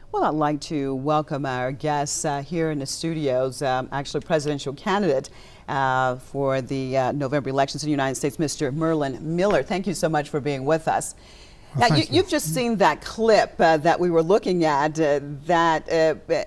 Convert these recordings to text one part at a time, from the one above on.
Well, I'd like to welcome our guests here in the studios, actually presidential candidate for the November elections in the United States, Mr. Merlin Miller. Thank you so much for being with us. Well, Now, thank you. you've just seen that clip that we were looking at that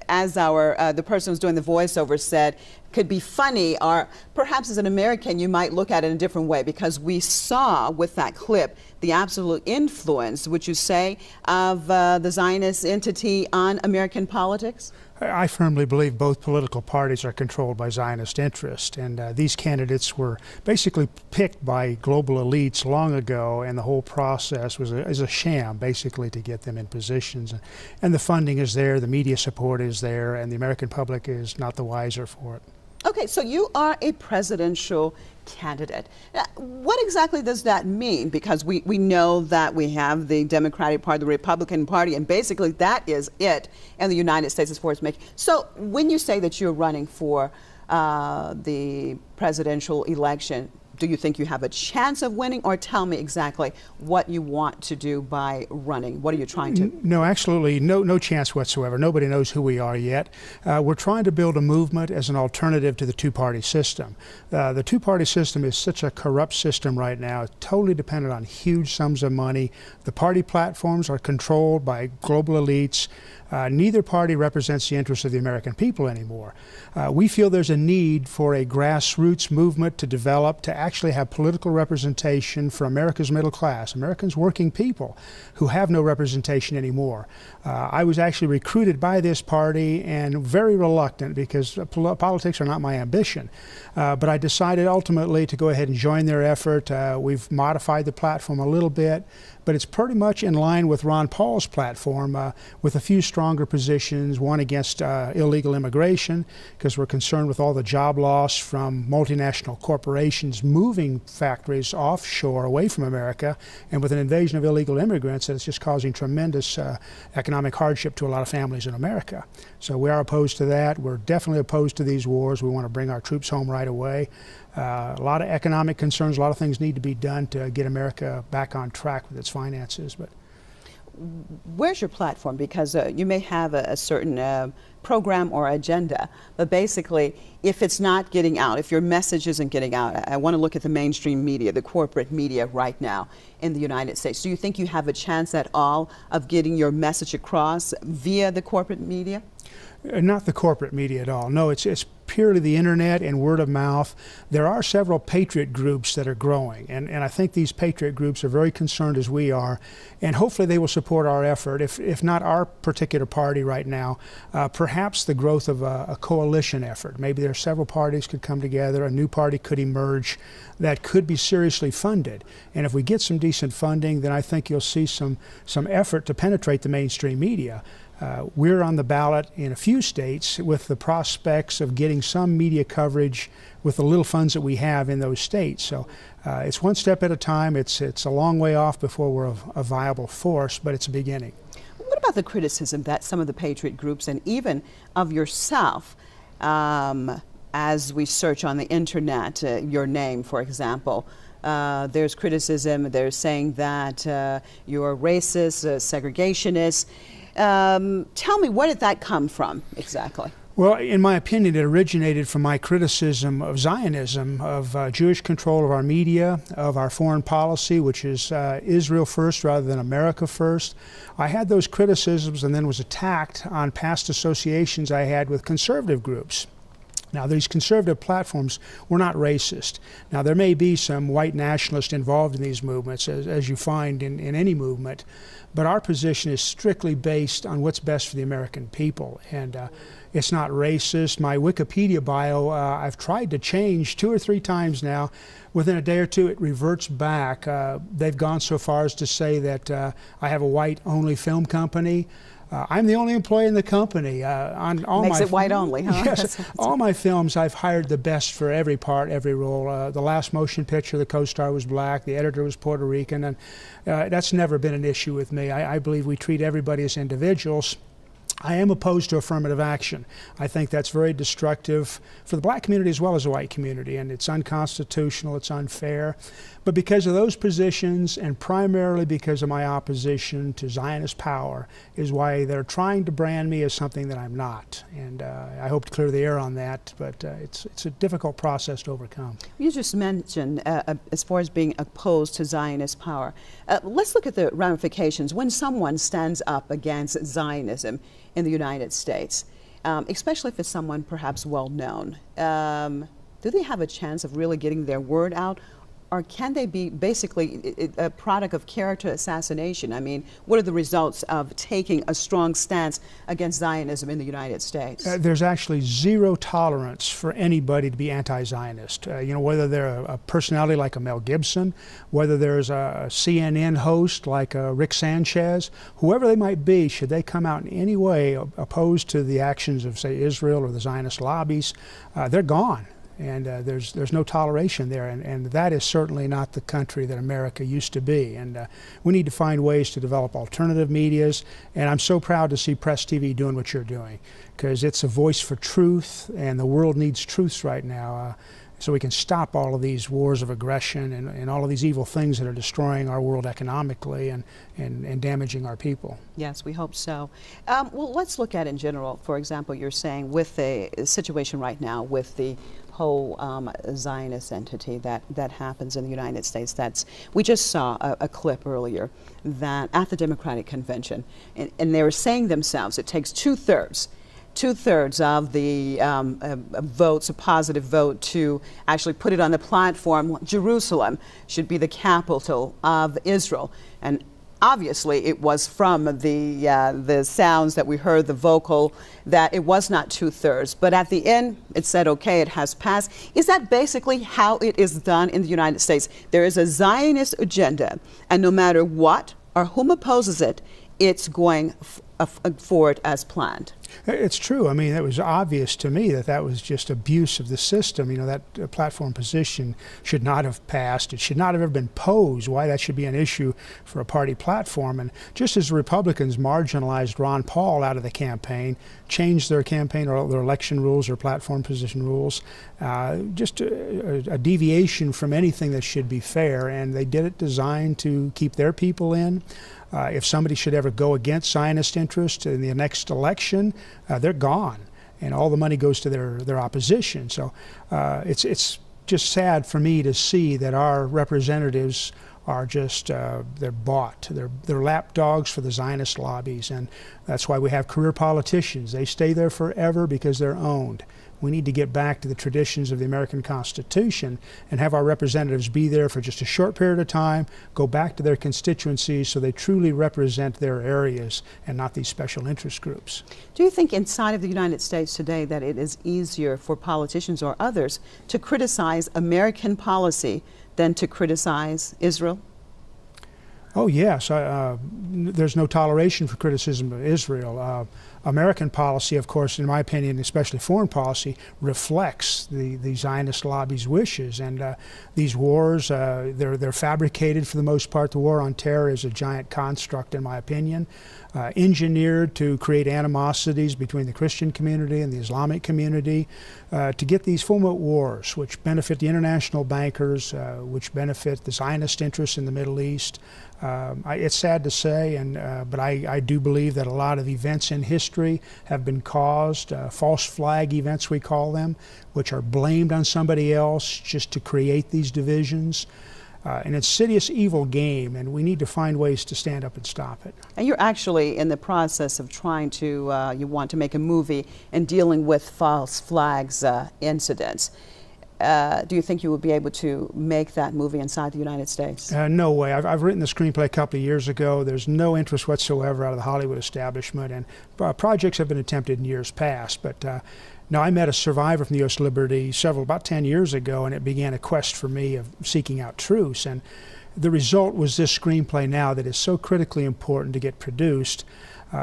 as the person who's doing the voiceover said could be funny, or perhaps as an American you might look at it in a different way, because we saw with that clip the absolute influence, would you say, of the Zionist entity on American politics? I firmly believe both political parties are controlled by Zionist interest, and these candidates were basically picked by global elites long ago, and the whole process is a sham, basically, to get them in positions. And the funding is there, the media support is there, and the American public is not the wiser for it. Okay, so you are a presidential candidate. Now, what exactly does that mean? Because we know that we have the Democratic Party, the Republican Party, and basically that is it in the United States as far as making. So when you say that you're running for the presidential election, do you think you have a chance of winning, or tell me exactly what you want to do by running? What are you trying to? No, absolutely no chance whatsoever. Nobody knows who we are yet. We're trying to build a movement as an alternative to the two-party system. The two-party system is such a corrupt system right now, totally dependent on huge sums of money. The party platforms are controlled by global elites. Neither party represents the interests of the American people anymore. We feel there's a need for a grassroots movement to develop, to actually have political representation for America's middle class, Americans' working people who have no representation anymore. I was actually recruited by this party and very reluctant, because politics are not my ambition. But I decided ultimately to go ahead and join their effort. We've modified the platform a little bit, but it's pretty much in line with Ron Paul's platform, with a few stronger positions, one against illegal immigration, because we're concerned with all the job loss from multinational corporations moving factories offshore away from America, and with an invasion of illegal immigrants, that it's just causing tremendous economic hardship to a lot of families in America. So we are opposed to that. We're definitely opposed to these wars. We want to bring our troops home right away. A lot of economic concerns, a lot of things need to be done to get America back on track with its finances. But where's your platform? Because you may have a certain program or agenda, but basically, if it's not getting out, if your message isn't getting out, I want to look at the mainstream media, the corporate media right now in the United States. Do you think you have a chance at all of getting your message across via the corporate media? Not the corporate media at all. No, it's purely the internet and word of mouth. There are several patriot groups that are growing, and I think these patriot groups are very concerned as we are, and hopefully they will support our effort, if not our particular party right now, perhaps the growth of a coalition effort. Maybe there are several parties could come together, a new party could emerge that could be seriously funded. And if we get some decent funding, then I think you'll see some effort to penetrate the mainstream media. We're on the ballot in a few states with the prospects of getting some media coverage with the little funds that we have in those states. So it's one step at a time. It's a long way off before we're a viable force, but it's a beginning. What about the criticism that some of the patriot groups, and even of yourself, as we search on the internet, your name, for example, there's criticism, they're saying that you're racist, segregationist. Tell me, where did that come from exactly? Well, in my opinion, it originated from my criticism of Zionism, of Jewish control of our media, of our foreign policy, which is Israel first rather than America first. I had those criticisms and then was attacked on past associations I had with conservative groups. Now, these conservative platforms were not racist. Now, there may be some white nationalists involved in these movements, as you find in any movement, but our position is strictly based on what's best for the American people, and it's not racist. My Wikipedia bio, I've tried to change 2 or 3 times now. Within a day or two, it reverts back. They've gone so far as to say that I have a white-only film company. I'm the only employee in the company. On all Makes it white only, huh? Yes. All my films, I've hired the best for every part, every role. The last motion picture, the co-star was black, the editor was Puerto Rican, and that's never been an issue with me. I believe we treat everybody as individuals. I am opposed to affirmative action. I think that's very destructive for the black community as well as the white community, and it's unconstitutional, it's unfair. But because of those positions, and primarily because of my opposition to Zionist power, is why they're trying to brand me as something that I'm not. And I hope to clear the air on that, but it's a difficult process to overcome. You just mentioned, as far as being opposed to Zionist power, let's look at the ramifications when someone stands up against Zionism in the United States, especially if it's someone perhaps well known. Do they have a chance of really getting their word out? Or can they be basically a product of character assassination? I mean, what are the results of taking a strong stance against Zionism in the United States? There's actually zero tolerance for anybody to be anti-Zionist. Whether they're a personality like a Mel Gibson, whether there's a CNN host like Rick Sanchez, whoever they might be, should they come out in any way opposed to the actions of, say, Israel or the Zionist lobbies, they're gone. And there's no toleration there, and that is certainly not the country that America used to be. And we need to find ways to develop alternative medias, and I'm so proud to see Press TV doing what you're doing, because it's a voice for truth, and the world needs truths right now, so we can stop all of these wars of aggression and all of these evil things that are destroying our world economically and damaging our people. Yes, we hope so. Well, let's look at in general. For example, you're saying with the situation right now with the whole Zionist entity that happens in the United States. We just saw a clip earlier that at the Democratic Convention, and they were saying themselves, it takes two-thirds of the votes, a positive vote, to actually put it on the platform. Jerusalem should be the capital of Israel. And obviously, it was from the sounds that we heard, the vocal, that it was not two-thirds. But at the end, it said, okay, it has passed. Is that basically how it is done in the United States? There is a Zionist agenda, and no matter what or whom opposes it, it's going forward as planned. It's true. I mean, it was obvious to me that was just abuse of the system. That platform position should not have passed. It should not have ever been posed. Why that should be an issue for a party platform. And just as the Republicans marginalized Ron Paul out of the campaign, changed their campaign or their election rules or platform position rules, just a deviation from anything that should be fair. And they did it designed to keep their people in. If somebody should ever go against Zionist interest in the next election, they're gone, and all the money goes to their opposition. So it's just sad for me to see that our representatives are just they're bought. They're lapdogs for the Zionist lobbies, and that's why we have career politicians. They stay there forever because they're owned. We need to get back to the traditions of the American Constitution and have our representatives be there for just a short period of time, go back to their constituencies so they truly represent their areas and not these special interest groups. Do you think inside of the United States today that it is easier for politicians or others to criticize American policy than to criticize Israel? Oh, yes. There's no toleration for criticism of Israel. American policy, of course, in my opinion, especially foreign policy, reflects the Zionist lobby's wishes. And these wars, they're fabricated for the most part. The war on terror is a giant construct, in my opinion, engineered to create animosities between the Christian community and the Islamic community, to get these foment wars, which benefit the international bankers, which benefit the Zionist interests in the Middle East. It's sad to say, but I do believe that a lot of events in history have been caused, false flag events we call them, which are blamed on somebody else just to create these divisions. An insidious evil game, and we need to find ways to stand up and stop it. And you're actually in the process of trying to, you want to make a movie and dealing with false flags incidents. Do you think you would be able to make that movie inside the United States? No way. I've written the screenplay a couple of years ago. There's no interest whatsoever out of the Hollywood establishment, and projects have been attempted in years past. But now, I met a survivor from the U.S. Liberty about 10 years ago, and it began a quest for me of seeking out truths. And the result was this screenplay now that is so critically important to get produced,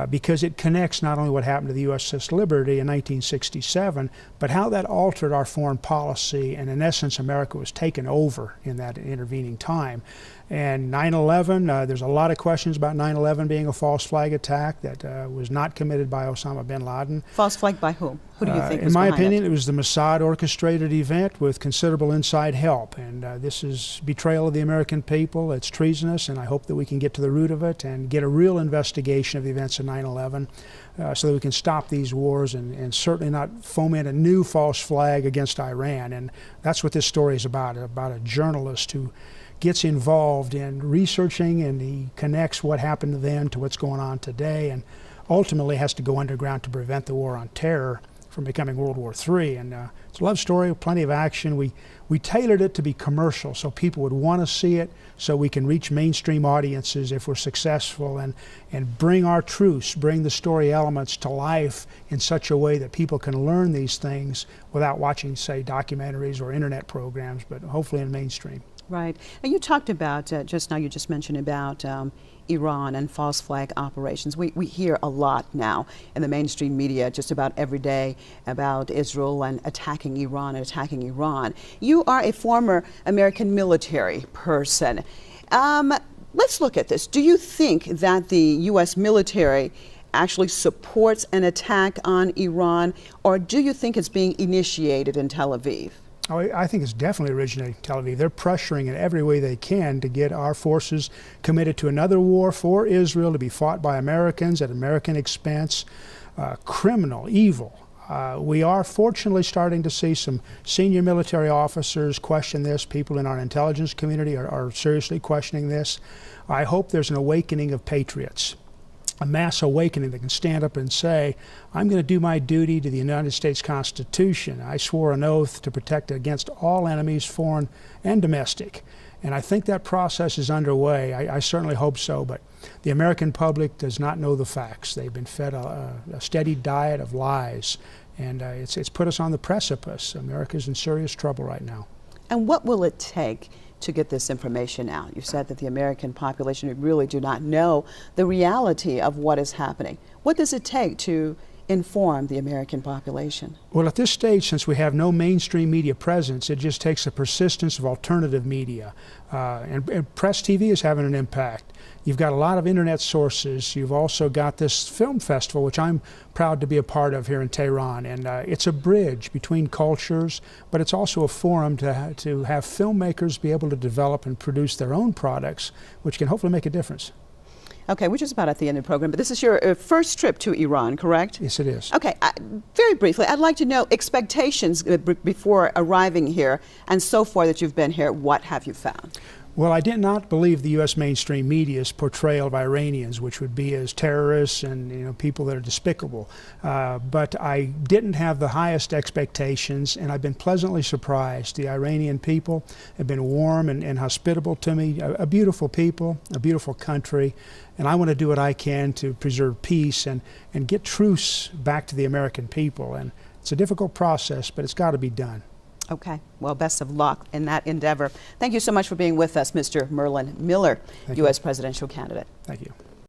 because it connects not only what happened to the USS Liberty in 1967, but how that altered our foreign policy, and in essence, America was taken over in that intervening time. And 9/11, there's a lot of questions about 9/11 being a false flag attack that was not committed by Osama bin Laden. False flag by whom? Who do you think was In my behind opinion, it? it was the Mossad orchestrated event with considerable inside help. And this is betrayal of the American people. It's treasonous, and I hope that we can get to the root of it and get a real investigation of the events of 9/11 so that we can stop these wars and certainly not foment a new false flag against Iran. And that's what this story is about a journalist who gets involved in researching, and he connects what happened then to what's going on today, and ultimately has to go underground to prevent the war on terror from becoming World War III. And it's a love story with plenty of action. We tailored it to be commercial so people would want to see it, so we can reach mainstream audiences if we're successful, and bring our truths, bring the story elements to life in such a way that people can learn these things without watching, say, documentaries or internet programs, but hopefully in mainstream. Right. And you talked about, just now you just mentioned about Iran and false flag operations. We hear a lot now in the mainstream media just about every day about Israel and attacking Iran and attacking Iran. You are a former American military person. Let's look at this. Do you think that the U.S. military actually supports an attack on Iran, or do you think it's being initiated in Tel Aviv? Oh, I think it's definitely originating in Tel Aviv. They're pressuring in every way they can to get our forces committed to another war for Israel to be fought by Americans at American expense. Criminal, evil. We are fortunately starting to see some senior military officers question this. People in our intelligence community are seriously questioning this. I hope there's an awakening of patriots, a mass awakening that can stand up and say, I'm going to do my duty to the United States Constitution. I swore an oath to protect it against all enemies, foreign and domestic. And I think that process is underway. I certainly hope so, but the American public does not know the facts. They've been fed a steady diet of lies, and it's put us on the precipice. America's in serious trouble right now. And what will it take to get this information out? You said that the American population really do not know the reality of what is happening. What does it take to inform the American population? Well, at this stage, since we have no mainstream media presence, it just takes the persistence of alternative media. And Press TV is having an impact. You've got a lot of internet sources. You've also got this film festival, which I'm proud to be a part of here in Tehran. And it's a bridge between cultures, but it's also a forum to have filmmakers be able to develop and produce their own products, which can hopefully make a difference. Okay, we're just about at the end of the program, but this is your first trip to Iran, correct? Yes, it is. Okay, very briefly, I'd like to know expectations before arriving here and so far that you've been here. What have you found? Well, I did not believe the U.S. mainstream media's portrayal of Iranians, which would be as terrorists and people that are despicable. But I didn't have the highest expectations, and I've been pleasantly surprised. The Iranian people have been warm and hospitable to me. A beautiful people, a beautiful country, and I want to do what I can to preserve peace and get truce back to the American people. And it's a difficult process, but it's got to be done. Okay. Well, best of luck in that endeavor. Thank you so much for being with us, Mr. Merlin Miller, U.S. presidential candidate. Thank you.